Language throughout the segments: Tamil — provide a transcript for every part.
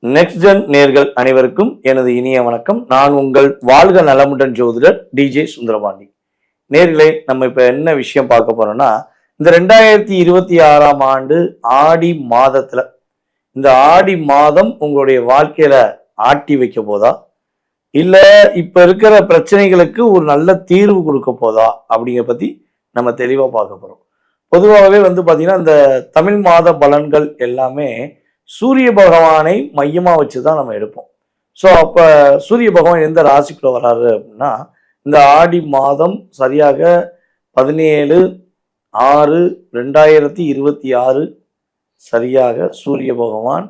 நெக்ஸ்ட் ஜென் நேர்கள் அனைவருக்கும் எனது இனிய வணக்கம். நான் உங்கள் வாழ்க நலமுடன் ஜோதிடர் டிஜே சுந்தரபாண்டி. நேர்களே, நம்ம இப்ப என்ன விஷயம் பார்க்க போறோம்னா, இந்த 2026ஆம் ஆண்டு ஆடி மாதத்துல இந்த ஆடி மாதம் உங்களுடைய வாழ்க்கையில ஆட்டி வைக்க போதா, இல்ல இப்ப இருக்கிற பிரச்சனைகளுக்கு ஒரு நல்ல தீர்வு கொடுக்க போதா அப்படிங்கிற பத்தி நம்ம தெளிவா பார்க்க போறோம். பொதுவாகவே பாத்தீங்கன்னா, இந்த தமிழ் மாத பலன்கள் எல்லாமே சூரிய பகவானை மையமா வச்சுதான் நம்ம எடுப்போம். ஸோ அப்ப சூரிய பகவான் எந்த ராசிக்குள்ள வராரு அப்படின்னா, இந்த ஆடி மாதம் சரியாக 17/6/2026 சரியாக சூரிய பகவான்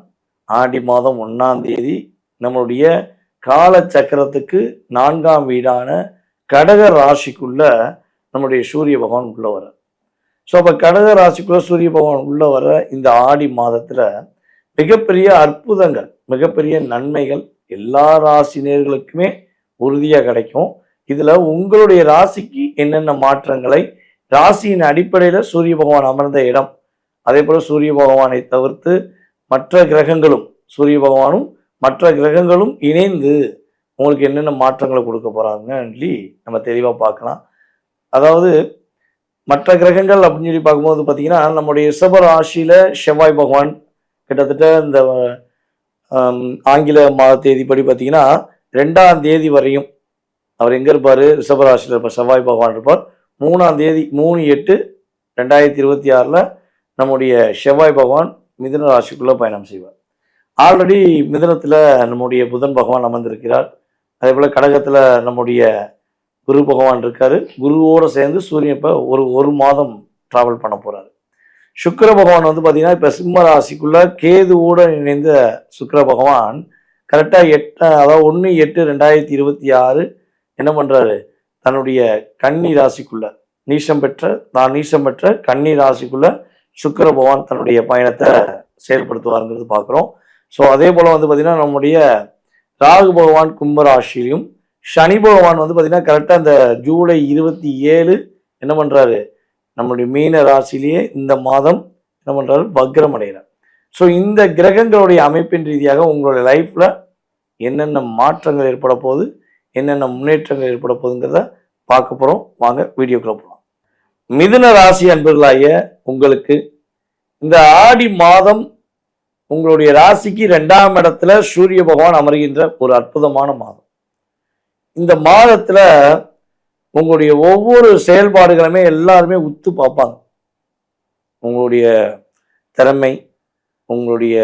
ஆடி மாதம் 1ஆம் தேதி நம்மளுடைய கால சக்கரத்துக்கு 4ஆம் வீடான கடக ராசிக்குள்ள நம்முடைய சூரிய பகவான் உள்ள வர. ஸோ அப்ப கடக ராசிக்குள்ள சூரிய பகவான் உள்ள வர இந்த ஆடி மாதத்துல மிகப்பெரிய அற்புதங்கள், மிகப்பெரிய நன்மைகள் எல்லா ராசினியர்களுக்குமே உறுதியாக கிடைக்கும். இதுல உங்களுடைய ராசிக்கு என்னென்ன மாற்றங்களை, ராசியின் அடிப்படையில சூரிய பகவான் அமர்ந்த இடம், அதே போல சூரிய பகவானை தவிர்த்து மற்ற கிரகங்களும், சூரிய பகவானும் மற்ற கிரகங்களும் இணைந்து உங்களுக்கு என்னென்ன மாற்றங்களை கொடுக்க போறாங்கன்னு சொல்லி நம்ம தெளிவா பார்க்கலாம். அதாவது மற்ற கிரகங்கள் அப்படின்னு சொல்லி பார்க்கும்போது பார்த்தீங்கன்னா, நம்முடைய ரிஷப ராசியில செவ்வாய் பகவான் கிட்டத்தட்ட இந்த ஆங்கில மாத தேதிப்படி பார்த்தீங்கன்னா 2ஆம் தேதி வரையும் அவர் எங்க இருப்பாரு, ரிஷபராசியில் இருப்பார், செவ்வாய் பகவான் இருப்பார். 3ஆம் தேதி 3/8/2026 நம்முடைய செவ்வாய் பகவான் மிதுன ராசிக்குள்ள பயணம் செய்வார். ஆல்ரெடி மிதுனத்துல நம்முடைய புதன் பகவான் அமர்ந்திருக்கிறார். அதே போல கடகத்துல நம்முடைய குரு பகவான் இருக்காரு. குருவோட சேர்ந்து சூரியன் இப்ப ஒரு மாதம் டிராவல் பண்ண போறாரு. சுக்கிர பகவான் பார்த்தீங்கன்னா இப்போ சிம்ம ராசிக்குள்ள கேதுவோட இணைந்த சுக்கிர பகவான் கரெக்டாக அதாவது 1/8/2026 என்ன பண்றாரு, தன்னுடைய கன்னி ராசிக்குள்ள நீசம் பெற்ற கன்னி ராசிக்குள்ள சுக்கிர பகவான் தன்னுடைய பயணத்தை செயல்படுத்துவாருங்கிறது பார்க்குறோம். ஸோ அதே போல பார்த்தீங்கன்னா நம்முடைய ராகு பகவான் கும்ப ராசியிலையும், சனி பகவான் பார்த்தீங்கன்னா கரெக்டாக இந்த ஜூலை 27 என்ன பண்றாரு, நம்மளுடைய மீன ராசிலேயே இந்த மாதம் என்ன பண்றாரு, வக்ரம் அடைகிறார். ஸோ இந்த கிரகங்களுடைய அமைப்பின் ரீதியாக உங்களுடைய லைஃப்ல என்னென்ன மாற்றங்கள் ஏற்பட போகுது, என்னென்ன முன்னேற்றங்கள் ஏற்பட போகுதுங்கிறத பார்க்க போறோம். வாங்க வீடியோக்குள்ள போகலாம். மிதுன ராசி அன்பர்களாகிய உங்களுக்கு இந்த ஆடி மாதம் உங்களுடைய ராசிக்கு 2ஆம் இடத்துல சூரிய பகவான் அமர்கின்ற ஒரு அற்புதமான மாதம். இந்த மாதத்துல உங்களுடைய ஒவ்வொரு செயல்பாடுகளுமே எல்லாருமே உத்து பார்ப்பாங்க. உங்களுடைய திறமை, உங்களுடைய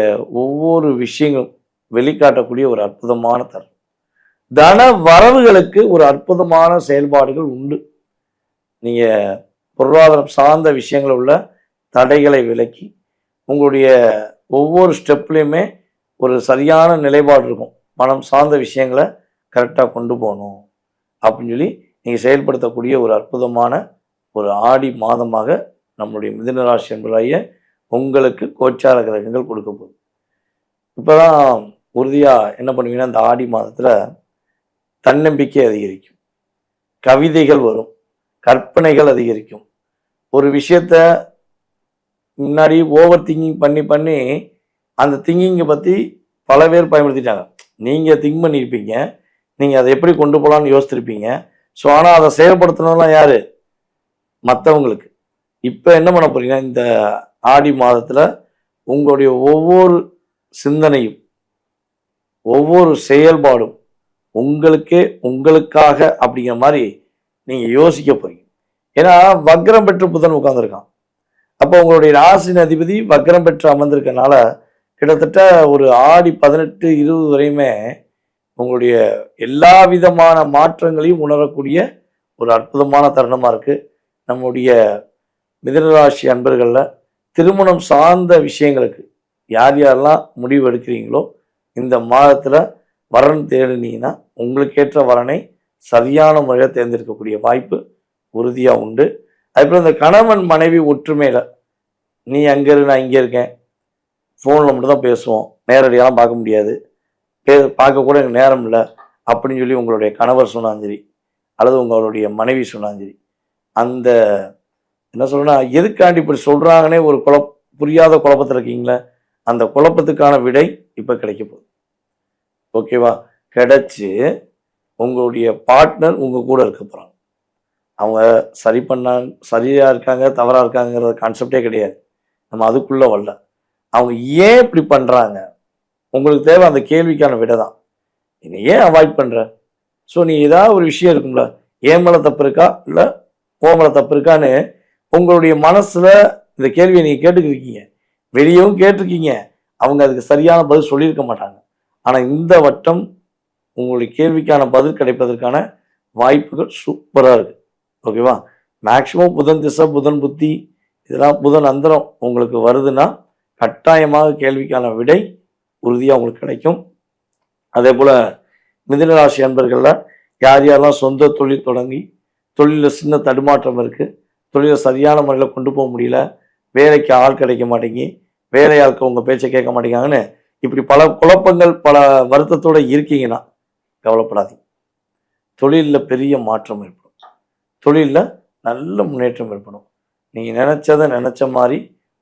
ஒவ்வொரு விஷயங்களும் வெளிக்காட்டக்கூடிய ஒரு அற்புதமான தருணம். தன வரவுகளுக்கு ஒரு அற்புதமான செயல்பாடுகள் உண்டு. நீங்க பொருளாதாரம் சார்ந்த விஷயங்கள் உள்ள தடைகளை விலக்கி உங்களுடைய ஒவ்வொரு ஸ்டெப்லையுமே ஒரு சரியான நிலைப்பாடு இருக்கும். மனம் சார்ந்த விஷயங்களை கரெக்டாக கொண்டு போகணும் அப்படின்னு சொல்லி நீங்கள் செயல்படுத்தக்கூடிய ஒரு அற்புதமான ஒரு ஆடி மாதமாக நம்முடைய மிதுன ராசி என்பதாகிய உங்களுக்கு கோச்சார கிரகங்கள் கொடுக்க போகுது. இப்போதான் உறுதியாக என்ன பண்ணுவீங்கன்னா, இந்த ஆடி மாதத்தில் தன்னம்பிக்கை அதிகரிக்கும், கவிதைகள் வரும், கற்பனைகள் அதிகரிக்கும். ஒரு விஷயத்த முன்னாடி ஓவர் திங்கிங் பண்ணி அந்த திங்கிங்கை பற்றி பல பேர் பயன்படுத்திட்டாங்க. நீங்கள் திங்க் பண்ணியிருப்பீங்க, நீங்கள் அதை எப்படி கொண்டு போகலான்னு யோசிச்சிருப்பீங்க. ஸோ ஆனால் அதை செயல்படுத்தணும்லாம் யாரு, மற்றவங்களுக்கு. இப்போ என்ன பண்ண போறீங்கன்னா, இந்த ஆடி மாதத்தில் உங்களுடைய ஒவ்வொரு சிந்தனையும் ஒவ்வொரு செயல்பாடும் உங்களுக்காக அப்படிங்கிற மாதிரி நீங்கள் யோசிக்க போறீங்க. ஏன்னா வக்ரம் பெற்று புதன் உட்கார்ந்துருக்கான். அப்போ உங்களுடைய ராசியின் அதிபதி வக்ரம் பெற்று அமர்ந்திருக்கனால கிட்டத்தட்ட ஒரு ஆடி 18-20 வரையுமே உங்களுடைய எல்லா விதமான மாற்றங்களையும் உணரக்கூடிய ஒரு அற்புதமான தருணமா இருக்கு. நம்முடைய மிதுனராசி அன்பர்கள்ல திருமணம் சார்ந்த விஷயங்களுக்கு யார் யாரெல்லாம் முடிவு எடுக்கிறீங்களோ, இந்த மாதத்துல வரன் தேடினீங்கன்னா உங்களுக்கேற்ற வரனை சரியான முறையில் தேர்ந்தெடுக்கக்கூடிய வாய்ப்பு உறுதியா உண்டு. அதுபோல் இந்த கணவன் மனைவி ஒற்றுமையில, நீ அங்க இரு நான் இங்கே இருக்கேன், ஃபோனில் மட்டும் தான் பேசுவோம், நேரடியெல்லாம் பார்க்க முடியாது, பார்க்க கூட எனக்கு நேரம் இல்லை அப்படின்னு சொல்லி உங்களுடைய கணவர் சொன்னாலும் சரி, அல்லது உங்களுடைய மனைவி சொன்னாலும் சரி, அந்த என்ன சொல்றேன்னா, எதுக்காண்டி இப்படி சொல்றாங்கன்னே ஒரு புரியாத குழப்பத்தில் இருக்கீங்களே, அந்த குழப்பத்துக்கான விடை இப்போ கிடைக்க போகுது. ஓகேவா? கிடைச்சு உங்களுடைய பார்ட்னர் உங்கள் கூட இருக்க போகிறாங்க. அவங்க சரியாக இருக்காங்க தவறாக இருக்காங்கிற கான்செப்டே கிடையாது. நம்ம அதுக்குள்ளே வரல. அவங்க ஏன் இப்படி பண்ணுறாங்க? உங்களுக்கு தேவை அந்த கேள்விக்கான விடை தான். நீ ஏன் அவாய்ட் பண்ணுற? ஸோ நீ ஏதாவது ஒரு விஷயம் இருக்கும்ல, என் மேலே தப்பு இருக்கா இல்லை உன் மேலே தப்பு இருக்கான்னு உங்களுடைய மனசில் இந்த கேள்வியை நீங்கள் கேட்டுக்கிருக்கீங்க. வெளியவும் கேட்டிருக்கீங்க. அவங்க அதுக்கு சரியான பதில் சொல்லியிருக்க மாட்டாங்க. ஆனால் இந்த வட்டம் உங்களுடைய கேள்விக்கான பதில் கிடைப்பதற்கான வாய்ப்புகள் சூப்பராக இருக்குது. ஓகேவா? மேக்சிமம் புதன் திசை, புதன் புத்தி, இதெல்லாம் புதன் அந்தரம் உங்களுக்கு வருதுன்னா கட்டாயமாக கேள்விக்கான விடை உறுதியாக உங்களுக்கு கிடைக்கும். அதே போல் மிதுன ராசி அன்பர்களில் யார் யாரெல்லாம் சொந்த தொழில் தொடங்கி தொழிலில் சின்ன தடுமாற்றம் இருக்குது, தொழிலை சரியான முறையில் கொண்டு போக முடியல, வேலைக்கு ஆள் கிடைக்க மாட்டேங்கி, வேலையாளுக்கு உங்கள் பேச்சை கேட்க மாட்டேங்காங்கன்னு இப்படி பல குழப்பங்கள் பல வருத்தத்தோடு இருக்கீங்கன்னா கவலைப்படாதீங்க. தொழிலில் பெரிய மாற்றம் ஏற்படும். தொழிலில் நல்ல முன்னேற்றம் ஏற்படும். நீங்கள் நினச்சதை நினச்ச மாதிரி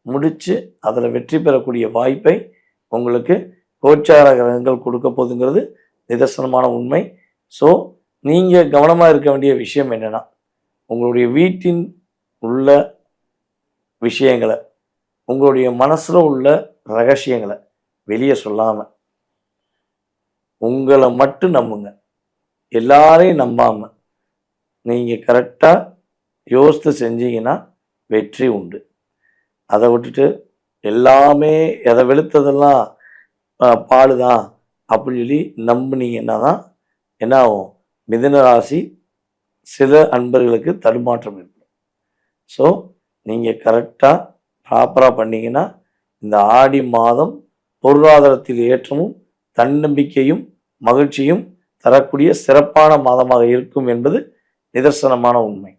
முடித்து அதில் வெற்றி பெறக்கூடிய வாய்ப்பை உங்களுக்கு கோச்சார கிரகங்கள் கொடுக்க போகுதுங்கிறது நிதர்சனமான உண்மை. ஸோ நீங்கள் கவனமாக இருக்க வேண்டிய விஷயம் என்னென்னா, உங்களுடைய வீட்டின் உள்ள விஷயங்களை, உங்களுடைய மனசில் உள்ள ரகசியங்களை வெளியே சொல்லாமல் உங்களை மட்டும் நம்புங்க. எல்லாரையும் நம்பாமல் நீங்கள் கரெக்டாக யோசித்து செஞ்சீங்கன்னா வெற்றி உண்டு. அதை விட்டுட்டு எல்லாமே எதை வெளுத்ததெல்லாம் பால் தான் அப்படின்னு சொல்லி நம்பினீங்கன்னா தான் என்ன ஆகும்? மிதுன ராசி சில அன்பர்களுக்கு தடுமாற்றம் ஏற்படும். ஸோ நீங்கள் கரெக்டாக ப்ராப்பராக பண்ணிங்கன்னா இந்த ஆடி மாதம் பொருளாதாரத்தில் ஏற்றமும் தன்னம்பிக்கையும் மகிழ்ச்சியும் தரக்கூடிய சிறப்பான மாதமாக இருக்கும் என்பது நிதர்சனமான உண்மை.